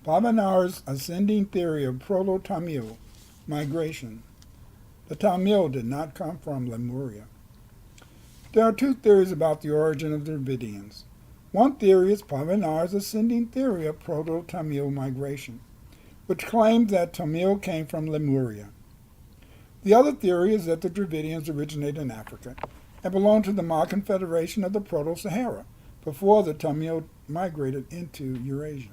Paavanar's ascending theory of Proto-Tamil migration. The Tamil did not come from Lemuria. There are two theories about the origin of the Dravidians. One theory is Paavanar's ascending theory of Proto-Tamil migration, which claims that Tamil came from Lemuria. The other theory is that the Dravidians originated in Africa and belonged to the Ma Confederation of the Proto-Sahara before the Tamil migrated into Eurasia.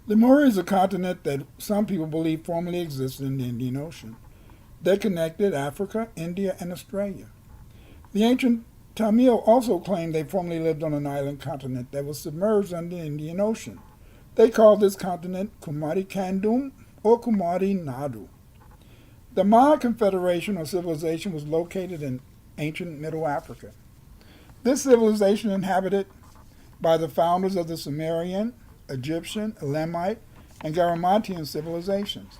Lemuria is a continent that some people believe formerly existed in the Indian Ocean. They connected Africa, India, and Australia. The ancient Tamil also claimed they formerly lived on an island continent that was submerged under the Indian Ocean. They called this continent Kumari Kandum or Kumari Nadu. The Ma Confederation or civilization was located in ancient Middle Africa. This civilization inhabited by the founders of the Sumerian, Egyptian, Elamite, and Garamantian civilizations.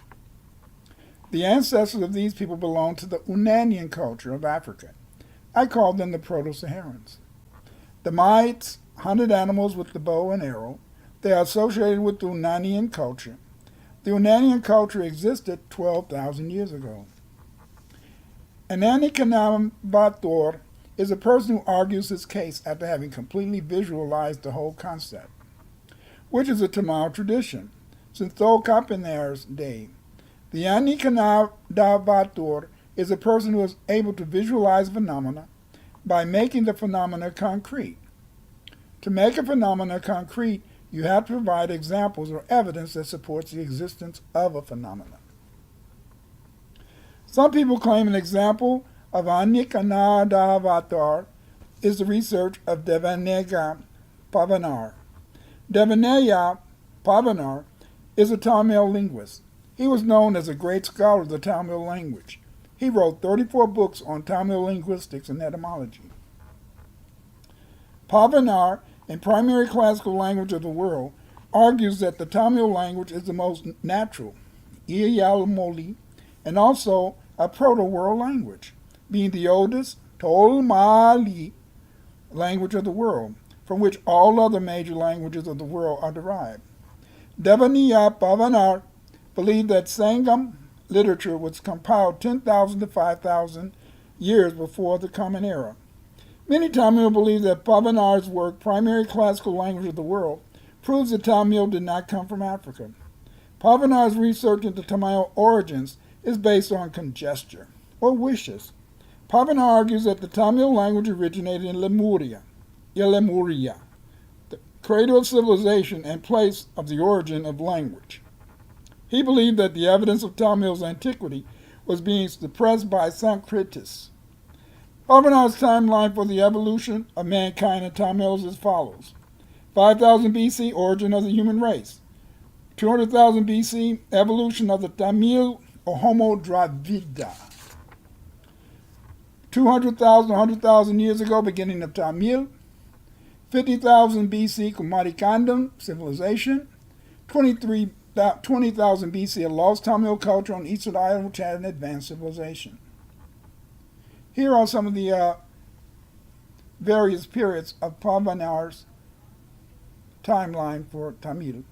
The ancestors of these people belonged to the Unanian culture of Africa. I call them the Proto-Saharans. The Maites hunted animals with the bow and arrow. They are associated with the Unanian culture. The Unanian culture existed 12,000 years ago. An Ñanamuttan is a person who argues his case after having completely visualized the whole concept, which is a Tamil tradition since Paavanar's day. The Ñanamuttan is a person who is able to visualize phenomena by making the phenomena concrete. To make a phenomena concrete, you have to provide examples or evidence that supports the existence of a phenomenon. Some people claim an example of Ñanamuttan is the research of Devaneya Pavanar. Devaneya Pavanar is a Tamil linguist. He was known as a great scholar of the Tamil language. He wrote 34 books on Tamil linguistics and etymology. Paavanar, in Primary Classical Language of the World, argues that the Tamil language is the most natural, and also a proto-world language, being the oldest Tolmali language of the world, from which all other major languages of the world are derived. Devaneya Pavanar believed that Sangam literature was compiled 10,000 to 5,000 years before the Common Era. Many Tamil believe that Paavanar's work, Primary Classical Language of the World, proves that Tamil did not come from Africa. Paavanar's research into Tamil origins is based on conjecture, or wishes. Paavanar argues that the Tamil language originated in Lemuria, the cradle of civilization and place of the origin of language. He believed that the evidence of Tamil's antiquity was being suppressed by Sanskritis. Paavanar's timeline for the evolution of mankind in Tamil is as follows. 5000 BC, origin of the human race. 200,000 BC, evolution of the Tamil or Homo Dravida. 200,000, 100,000 years ago, beginning of Tamil. 50,000 BC, Kumarikandam, civilization. 20,000 BC, a lost Tamil culture on eastern island which had an advanced civilization. Here are some of the various periods of Paavanar's timeline for Tamil.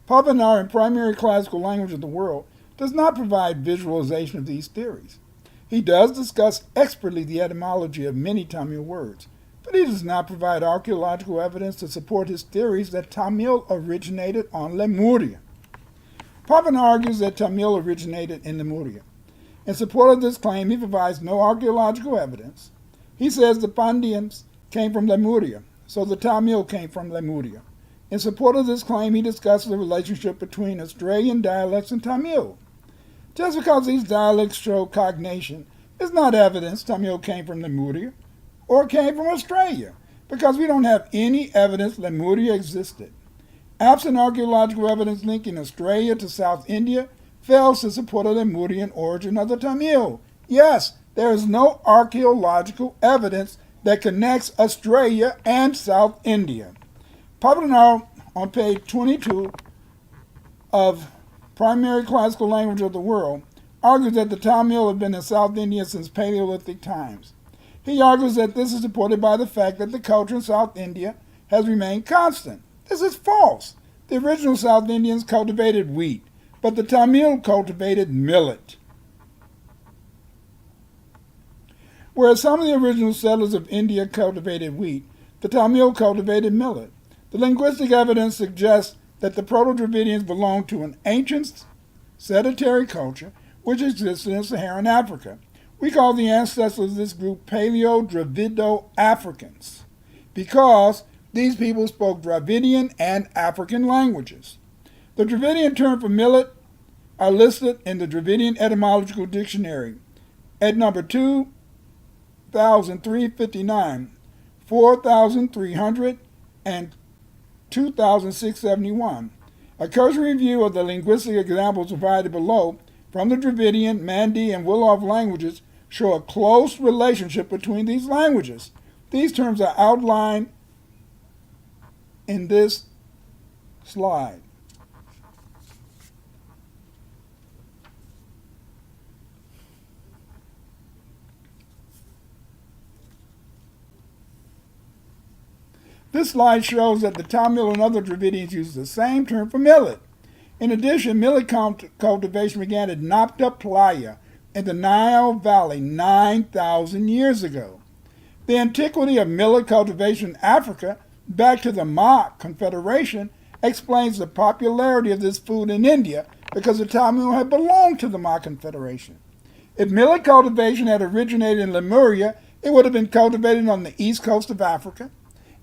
Paavanar, in Primary Classical Language of the World, does not provide visualization of these theories. He does discuss expertly the etymology of many Tamil words, but he does not provide archaeological evidence to support his theories that Tamil originated on Lemuria. Paavanar argues that Tamil originated in Lemuria. In support of this claim, he provides no archaeological evidence. He says the Pandyans came from Lemuria, so the Tamil came from Lemuria. In support of this claim, he discusses the relationship between Australian dialects and Tamil. Just because these dialects show cognation is not evidence Tamil came from Lemuria or came from Australia, because we don't have any evidence Lemuria existed. Absent archaeological evidence linking Australia to South India fails to support a Lemurian origin of the Tamil. Yes, there is no archaeological evidence that connects Australia and South India. Paavanar, on page 22 of Primary Classical Language of the World, argues that the Tamil have been in South India since Paleolithic times. He argues that this is supported by the fact that the culture in South India has remained constant. This is false. The original South Indians cultivated wheat, but the Tamil cultivated millet. Whereas some of the original settlers of India cultivated wheat, the Tamil cultivated millet. The linguistic evidence suggests that the Proto-Dravidians belonged to an ancient sedentary culture which existed in Saharan Africa. We call the ancestors of this group Paleo-Dravido-Africans because these people spoke Dravidian and African languages. The Dravidian term for millet are listed in the Dravidian Etymological Dictionary at number 2,359, 4,300, and 2,671. A cursory review of the linguistic examples provided below from the Dravidian, Mandi, and Wolof languages show a close relationship between these languages. These terms are outlined in this slide. This slide shows that the Tamil and other Dravidians use the same term for millet. In addition, millet cultivation began at Napta Playa in the Nile Valley 9,000 years ago. The antiquity of millet cultivation in Africa, back to the Ma Confederation, explains the popularity of this food in India because the Tamil had belonged to the Ma Confederation. If millet cultivation had originated in Lemuria, it would have been cultivated on the east coast of Africa.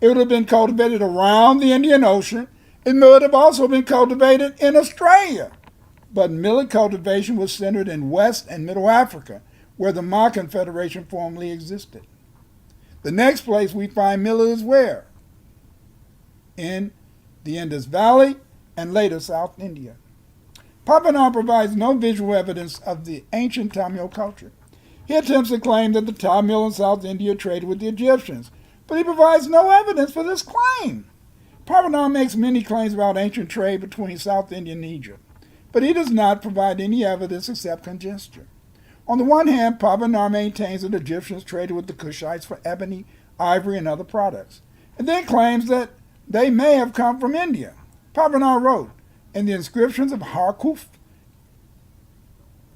It would have been cultivated around the Indian Ocean. It would have also been cultivated in Australia. But millet cultivation was centered in West and Middle Africa, where the Ma Confederation formerly existed. The next place we find millet is where? In the Indus Valley and later South India. Paavanar provides no visual evidence of the ancient Tamil culture. He attempts to claim that the Tamil in South India traded with the Egyptians, but he provides no evidence for this claim. Paavanar makes many claims about ancient trade between South India and Egypt, but he does not provide any evidence except conjecture. On the one hand, Paavanar maintains that Egyptians traded with the Kushites for ebony, ivory, and other products, and then claims that they may have come from India. Paavanar wrote, in the inscriptions of Harkuf,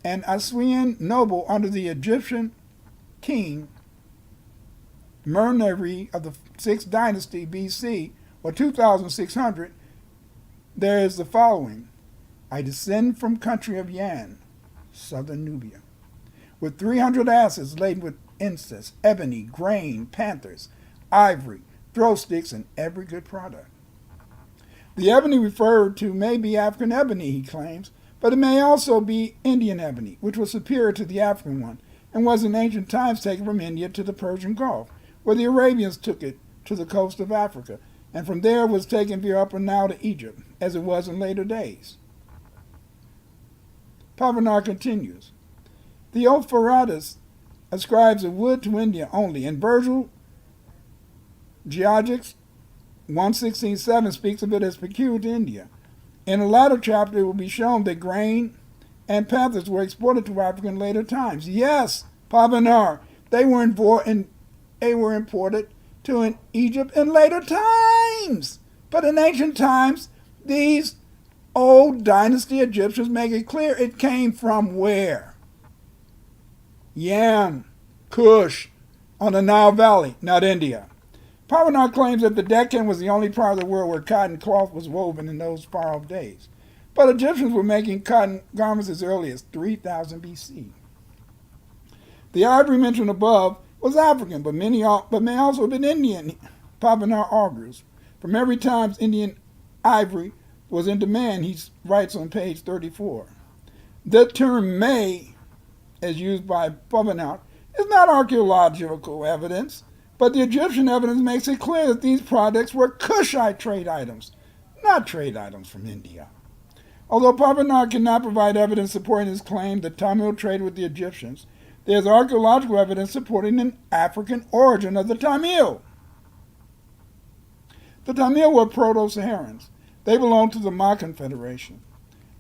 an Assyrian noble under the Egyptian king Mernari of the 6th dynasty BC, or 2600, there is the following. I descend from country of Yan, southern Nubia, with 300 asses laden with incense, ebony, grain, panthers, ivory, throw sticks, and every good product. The ebony referred to may be African ebony, he claims, but it may also be Indian ebony, which was superior to the African one, and was in ancient times taken from India to the Persian Gulf, where the Arabians took it to the coast of Africa, and from there was taken via Upper Nile to Egypt, as it was in later days. Paavanar continues, Theophrastus ascribes the wood to India only, and Virgil Georgics 1:16-7 speaks of it as peculiar to India. In a latter chapter, it will be shown that grain and panthers were exported to Africa in later times. Yes, Paavanar, they were imported to Egypt in later times. But in ancient times, these old dynasty Egyptians make it clear it came from where? Yan, Kush, on the Nile Valley, not India. Paavanar claims that the Deccan was the only part of the world where cotton cloth was woven in those far-off days. But Egyptians were making cotton garments as early as 3000 BC. The ivory mentioned above was African, but may also have been Indian, Paavanar argues. From every time Indian ivory was in demand, he writes on page 34. The term may, as used by Paavanar, is not archaeological evidence, but the Egyptian evidence makes it clear that these products were Kushite trade items, not trade items from India. Although Paavanar cannot provide evidence supporting his claim that Tamil traded with the Egyptians, there is archaeological evidence supporting an African origin of the Tamil. The Tamil were Proto-Saharans. They belonged to the Ma Confederation.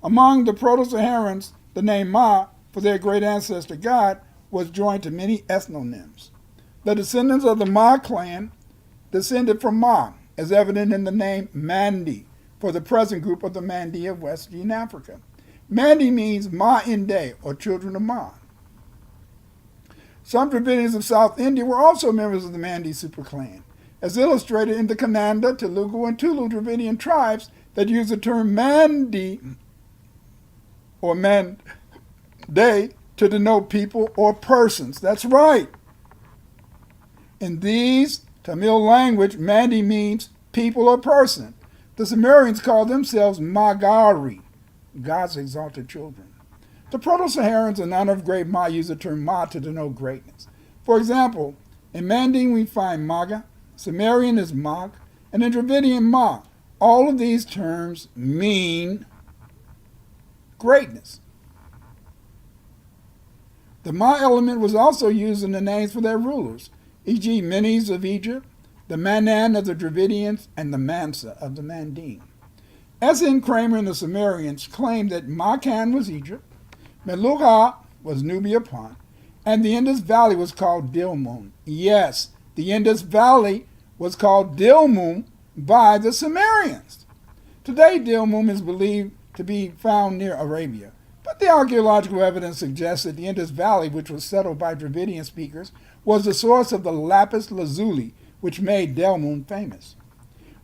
Among the Proto-Saharans, the name Ma for their great ancestor god was joined to many ethnonyms. The descendants of the Ma clan descended from Ma, as evident in the name Mandi, for the present group of the Mandi of Western Africa. Mandi means Ma-Inde, or children of Ma. Some Dravidians of South India were also members of the Mandi superclan, as illustrated in the Kannada, Telugu, and Tulu Dravidian tribes that use the term Mandi or Mande to denote people or persons. That's right. In these Tamil language, Mandi means people or person. The Sumerians called themselves Magari, God's exalted children. The Proto-Saharans in honor of great Ma use the term Ma to denote greatness. For example, in Manding we find Maga, Sumerian is Mag, and in Dravidian Ma. All of these terms mean greatness. The Ma element was also used in the names for their rulers, e.g. Menes of Egypt, the Manan of the Dravidians, and the Mansa of the Manding. S.N. Kramer and the Sumerians claimed that Makan was Egypt, Meluha was Nubia Pont, and the Indus Valley was called Dilmun. Yes, the Indus Valley was called Dilmun by the Sumerians. Today, Dilmun is believed to be found near Arabia, but the archaeological evidence suggests that the Indus Valley, which was settled by Dravidian speakers, was the source of the lapis lazuli, which made Dilmun famous.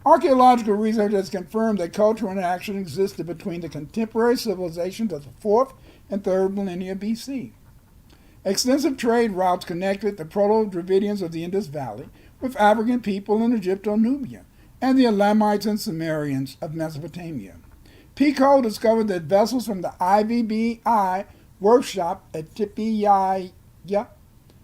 Archaeological research has confirmed that cultural interaction existed between the contemporary civilizations of the 4th and 3rd millennia BC. Extensive trade routes connected the Proto-Dravidians of the Indus Valley with African people in Egypto-Nubia and the Elamites and Sumerians of Mesopotamia. Pico discovered that vessels from the IVBI workshop at Tipiyaya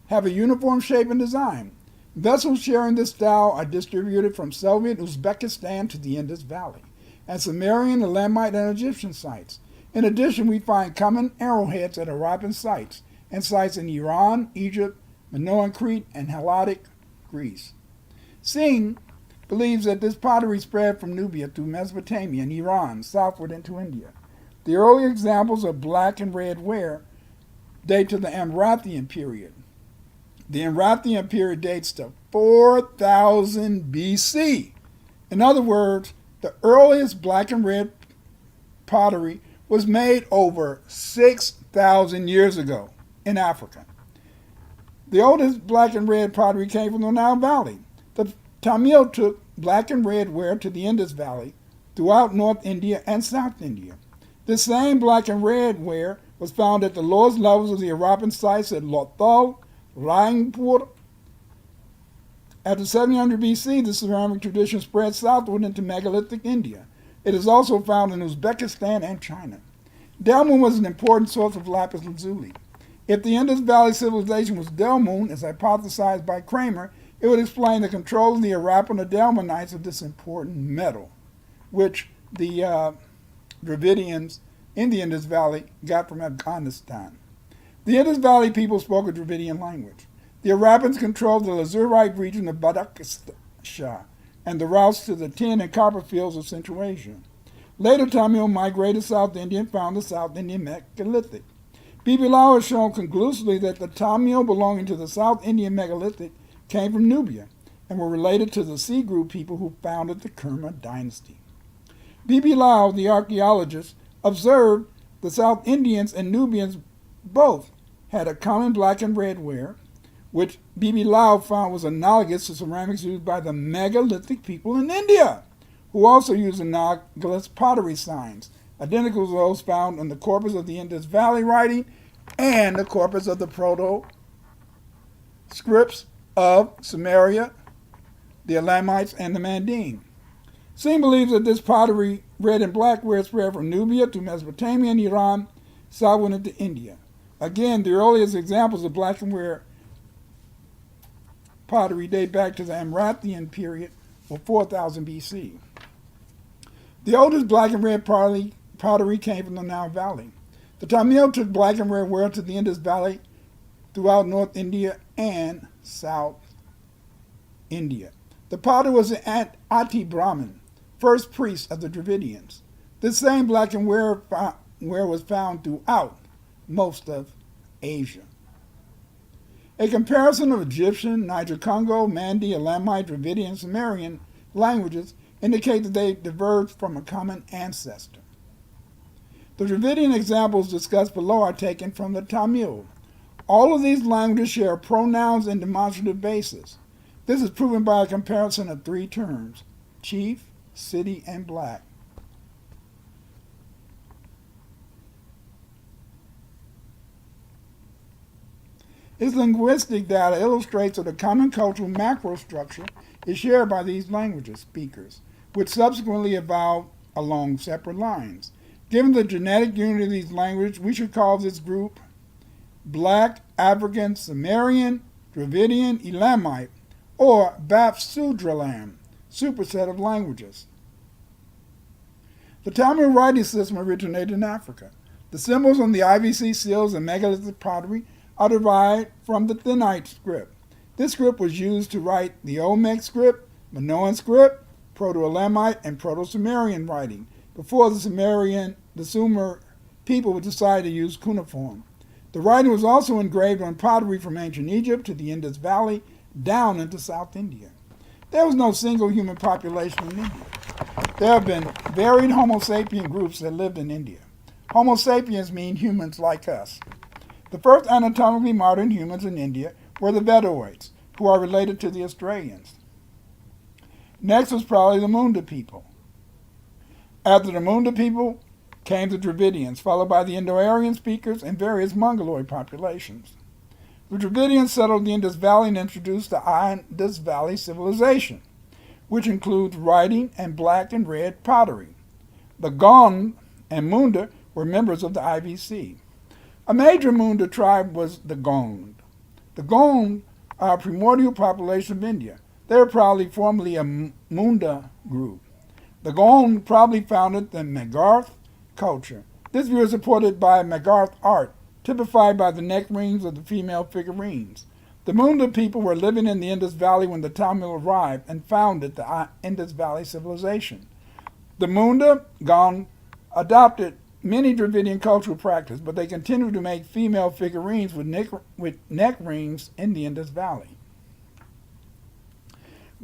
have a uniform shape and design. Vessels sharing this style are distributed from Soviet Uzbekistan to the Indus Valley, and Sumerian, Elamite, and Egyptian sites. In addition, we find common arrowheads at Arabian sites, and sites in Iran, Egypt, Minoan Crete, and Helladic Greece. Singh believes that this pottery spread from Nubia through Mesopotamia and Iran southward into India. The early examples of black and red ware date to the Amrathian period. The Amrathian period dates to 4000 BC. In other words, the earliest black and red pottery was made over 6,000 years ago in Africa. The oldest black and red pottery came from the Nile Valley. The Tamil took black and red ware to the Indus Valley throughout North India and South India. This same black and red ware was found at the lowest levels of the Arabian sites at Lothal, Raingpur. After 700 BC, the ceramic tradition spread southward into megalithic India. It is also found in Uzbekistan and China. Dilmun was an important source of lapis lazuli. If the Indus Valley civilization was Dilmun, as hypothesized by Kramer, it would explain the control of the Arapaho Dilmunites of this important metal, which the Dravidians in the Indus Valley got from Afghanistan. The Indus Valley people spoke a Dravidian language. The Arabians controlled the lazurite region of Badakhshan and the routes to the tin and copper fields of Central Asia. Later, Tamil migrated South India and found the South Indian megalithic. Bibilau has shown conclusively that the Tamil belonging to the South Indian megalithic came from Nubia and were related to the Sigru people who founded the Kerma dynasty. Bibilau, the archaeologist, observed the South Indians and Nubians both had a common black and red ware, which Bibilau found was analogous to ceramics used by the megalithic people in India, who also used analogous pottery signs, identical to those found in the corpus of the Indus Valley writing and the corpus of the proto-scripts of Sumeria, the Elamites, and the Manding. Singh believes that this pottery, red and black ware, spread from Nubia to Mesopotamia and Iran, southward into India. Again, the earliest examples of black and ware pottery date back to the Amrathian period, or 4000 BC. The oldest black and red pottery came from the Nile Valley. The Tamil took black and red ware to the Indus Valley throughout North India and South India. The potter was an Ati Brahmin, first priest of the Dravidians. This same black and ware was found throughout most of Asia. A comparison of Egyptian, Niger-Congo, Mandi, Elamite, Dravidian, and Sumerian languages indicate that they diverged from a common ancestor. The Dravidian examples discussed below are taken from the Tamil. All of these languages share pronouns and demonstrative bases. This is proven by a comparison of three terms: chief, city, and black. This linguistic data illustrates that a common cultural macrostructure is shared by these languages speakers, which subsequently evolved along separate lines. Given the genetic unity of these languages, we should call this group Black, African, Sumerian, Dravidian, Elamite, or Bafsudralam, superset of languages. The Tamil writing system originated in Africa. The symbols on the IVC seals and megalithic pottery are derived from the Thinite script. This script was used to write the Olmec script, Minoan script, Proto-Elamite, and Proto-Sumerian writing, before the Sumer people would decide to use cuneiform. The writing was also engraved on pottery from ancient Egypt to the Indus Valley, down into South India. There was no single human population in India. There have been varied Homo sapien groups that lived in India. Homo sapiens mean humans like us. The first anatomically modern humans in India were the Bedoids, who are related to the Australians. Next was probably the Munda people. After the Munda people came the Dravidians, followed by the Indo-Aryan speakers and various Mongoloid populations. The Dravidians settled the Indus Valley and introduced the Indus Valley civilization, which includes writing and black and red pottery. The Gond and Munda were members of the IVC. A major Munda tribe was the Gond. The Gond are a primordial population of India. They were probably formerly a Munda group. The Gond probably founded the Magarth culture. This view is supported by Magarth art, typified by the neck rings of the female figurines. The Munda people were living in the Indus Valley when the Tamil arrived and founded the Indus Valley civilization. The Munda Gond adopted many Dravidian cultural practices, but they continued to make female figurines with neck rings in the Indus Valley.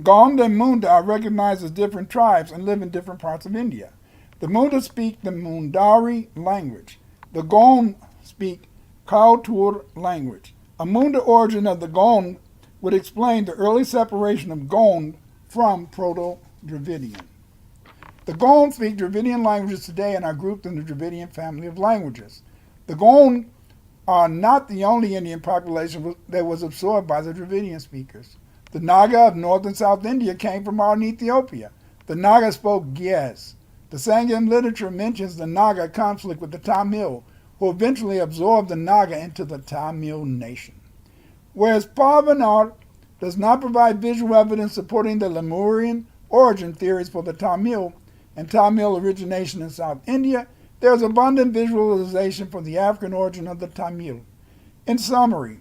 Gond and Munda are recognized as different tribes and live in different parts of India. The Munda speak the Mundari language. The Gond speak Kautur language. A Munda origin of the Gond would explain the early separation of Gond from Proto-Dravidian. The Gond speak Dravidian languages today and are grouped in the Dravidian family of languages. The Gond are not the only Indian population that was absorbed by the Dravidian speakers. The Naga of North and South India came from modern Ethiopia. The Naga spoke Ge'ez. The Sangam literature mentions the Naga conflict with the Tamil, who eventually absorbed the Naga into the Tamil nation. Whereas Paavanar does not provide visual evidence supporting the Lemurian origin theories for the Tamil and Tamil origination in South India, there is abundant visualization for the African origin of the Tamil. In summary,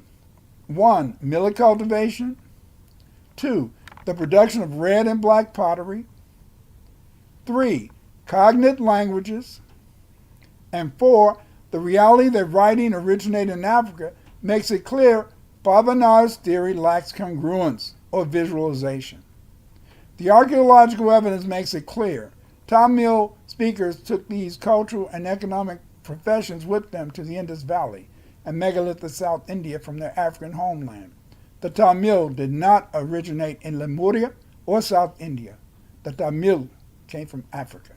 1. Millet cultivation. 2. The production of red and black pottery. 3. Cognate languages. And 4. The reality that writing originated in Africa makes it clear Paavanar's theory lacks congruence or visualization. The archaeological evidence makes it clear Tamil speakers took these cultural and economic professions with them to the Indus Valley and megalithic South India from their African homeland. The Tamil did not originate in Lemuria or South India. The Tamil came from Africa.